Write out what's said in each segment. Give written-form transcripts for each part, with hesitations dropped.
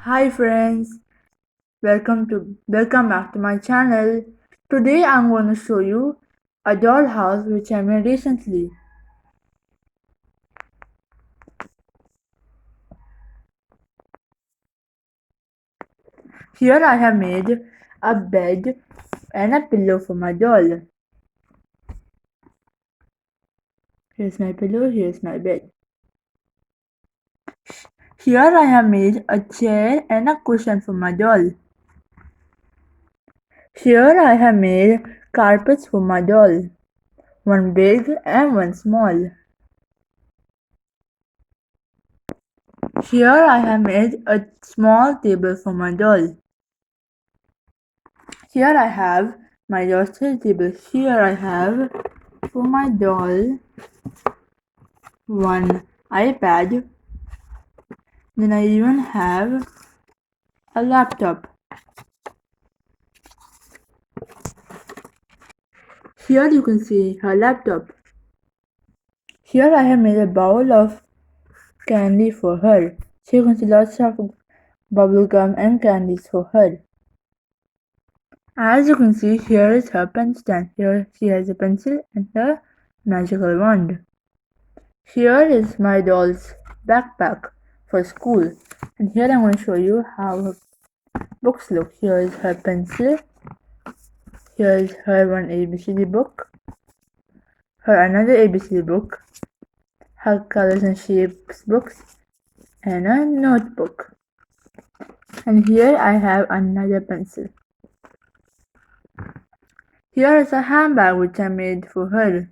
Hi friends, welcome back to my channel. Today I'm going to show you a dollhouse which I made recently. Here I have made a bed and a pillow for my doll. Here's my pillow, here's my bed. Here I have made a chair and a cushion for my doll. Here I have made carpets for my doll, one big and one small. Here I have made a small table for my doll. Here I have my doll's table. Here I have for my doll one iPad. Then I even have a laptop. Here you can see her laptop. Here I have made a bowl of candy for her. So you can see lots of bubble gum and candies for her. As you can see, here is her pen stand. Here she has a pencil and a magical wand. Here is my doll's backpack for school. And here I'm going to show you how her books look. Here is her pencil. Here is her one ABCD book. Her another ABCD book. Her colors and shapes books. And a notebook. And here I have another pencil. Here is a handbag which I made for her.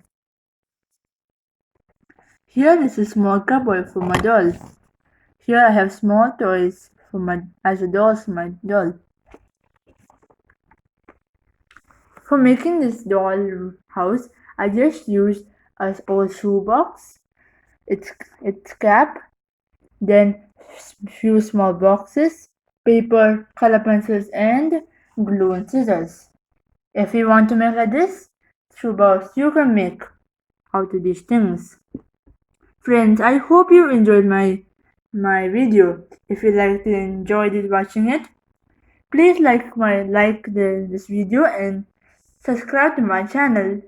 Here is a small cupboard for my doll. Here I have small toys as a dolls for my doll. For making this doll house, I just used an old shoebox, its cap, then few small boxes, paper, color pencils, and glue and scissors. If you want to make like this shoebox, you can make out of these things. Friends, I hope you enjoyed my video. If you enjoyed watching it, please like this video and subscribe to my channel.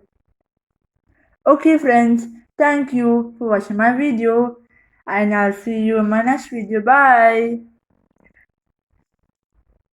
Okay friends, thank you for watching my video and I'll see you in my next video. Bye.